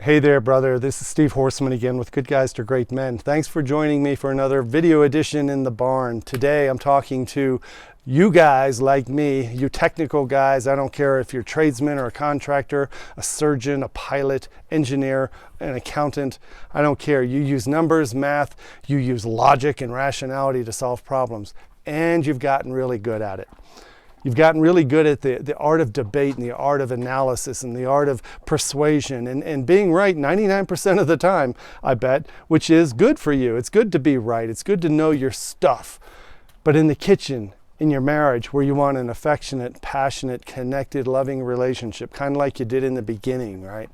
Hey there, brother. This is Steve Horseman again with Good Guys to Great Men. Thanks for joining me for another video edition in the barn. Today I'm talking to you guys like me, you technical guys. I don't care if you're a tradesman or a contractor, a surgeon, a pilot, engineer, an accountant. I don't care. You use numbers, math, you use logic and rationality to solve problems, and you've gotten really good at it. You've gotten really good at the art of debate and the art of analysis and the art of persuasion and being right 99% of the time, I bet, which is good for you. It's good to be right. It's good to know your stuff. But in the kitchen, in your marriage, where you want an affectionate, passionate, connected, loving relationship, kind of like you did in the beginning, right?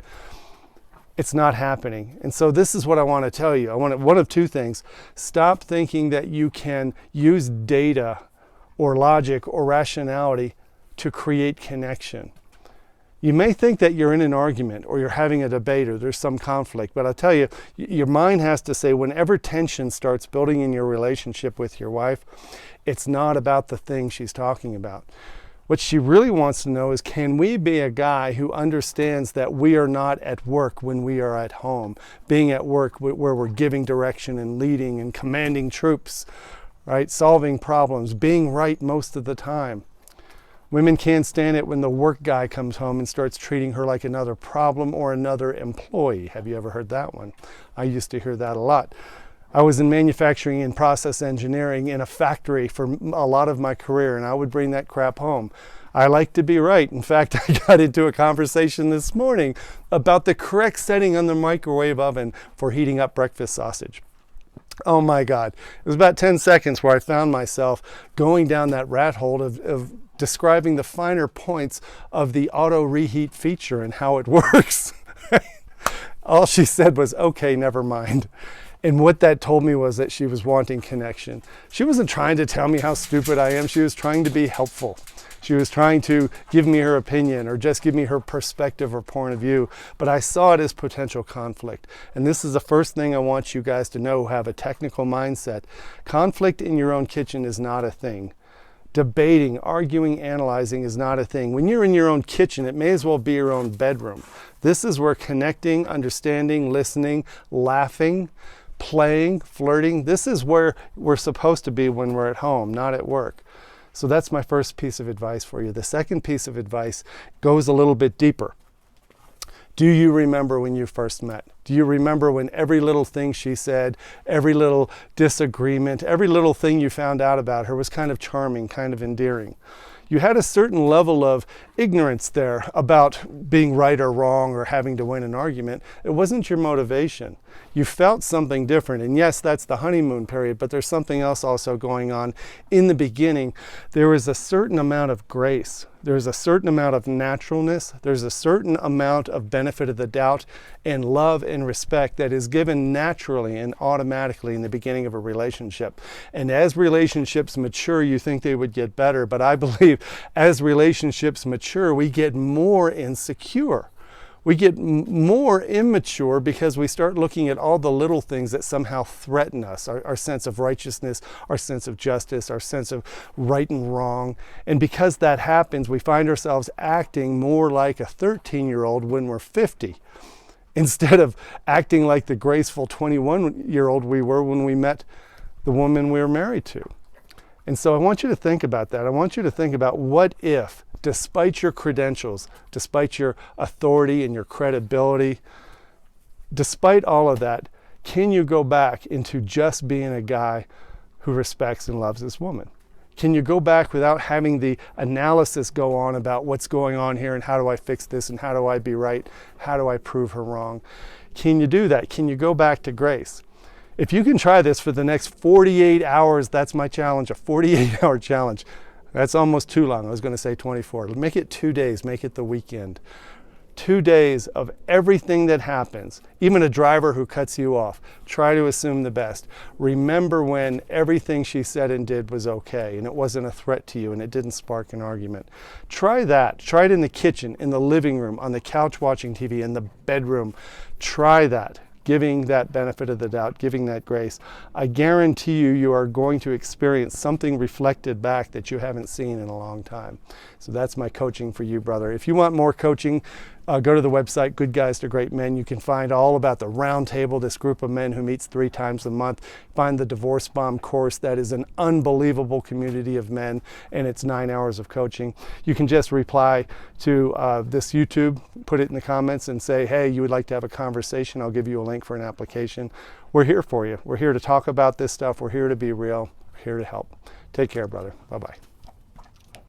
It's not happening. And so this is what I want to tell you. I want one of two things. Stop thinking that you can use data or logic or rationality to create connection. You may think that you're in an argument or you're having a debate or there's some conflict, but I'll tell you, your mind has to say whenever tension starts building in your relationship with your wife, it's not about the thing she's talking about. What she really wants to know is, can we be a guy who understands that we are not at work when we are at home, being at work where we're giving direction and leading and commanding troops, right? Solving problems, being right most of the time. Women can't stand it when the work guy comes home and starts treating her like another problem or another employee. Have you ever heard that one? I used to hear that a lot. I was in manufacturing and process engineering in a factory for a lot of my career, and I would bring that crap home. I like to be right. In fact, I got into a conversation this morning about the correct setting on the microwave oven for heating up breakfast sausage. Oh my God. It was about 10 seconds where I found myself going down that rat hole of describing the finer points of the auto reheat feature and how it works. All she said was, okay, never mind. And what that told me was that she was wanting connection. She wasn't trying to tell me how stupid I am. She was trying to be helpful. She was trying to give me her opinion or just give me her perspective or point of view, but I saw it as potential conflict. And this is the first thing I want you guys to know, have a technical mindset. Conflict in your own kitchen is not a thing. Debating, arguing, analyzing is not a thing. When you're in your own kitchen, it may as well be your own bedroom. This is where connecting, understanding, listening, laughing, playing, flirting, this is where we're supposed to be when we're at home, not at work. So that's my first piece of advice for you. The second piece of advice goes a little bit deeper. Do you remember when you first met? Do you remember when every little thing she said, every little disagreement, every little thing you found out about her was kind of charming, kind of endearing? You had a certain level of ignorance there about being right or wrong or having to win an argument. It wasn't your motivation. You felt something different. And yes, that's the honeymoon period, but there's something else also going on. In the beginning, there was a certain amount of grace. There's a certain amount of naturalness. There's a certain amount of benefit of the doubt and love and respect that is given naturally and automatically in the beginning of a relationship. And as relationships mature, you think they would get better. But I believe as relationships mature, we get more insecure. We get more immature because we start looking at all the little things that somehow threaten us, our sense of righteousness, our sense of justice, our sense of right and wrong. And because that happens, we find ourselves acting more like a 13-year-old when we're 50, instead of acting like the graceful 21-year-old we were when we met the woman we were married to. And so I want you to think about that. I want you to think about, what if, despite your credentials, despite your authority and your credibility, despite all of that, can you go back into just being a guy who respects and loves this woman? Can you go back without having the analysis go on about what's going on here and how do I fix this and how do I be right? How do I prove her wrong? Can you do that? Can you go back to grace? If you can try this for the next 48 hours, that's my challenge, a 48-hour challenge. That's almost too long. I was going to say 24. Make it 2 days. Make it the weekend. 2 days of everything that happens, even a driver who cuts you off. Try to assume the best. Remember when everything she said and did was okay and it wasn't a threat to you and it didn't spark an argument. Try that. Try it in the kitchen, in the living room, on the couch watching TV, in the bedroom. Try that. Giving that benefit of the doubt, giving that grace. I guarantee you, you are going to experience something reflected back that you haven't seen in a long time. So that's my coaching for you, brother. If you want more coaching, Go to the website, Good Guys to Great Men. You can find all about the Round Table, this group of men who meets 3 times a month. Find the Divorce Bomb course. That is an unbelievable community of men, and it's 9 hours of coaching. You can just reply to this YouTube, put it in the comments and say, hey, you would like to have a conversation. I'll give you a link for an application. We're here for you. We're here to talk about this stuff. We're here to be real. We're here to help. Take care, brother. Bye-bye.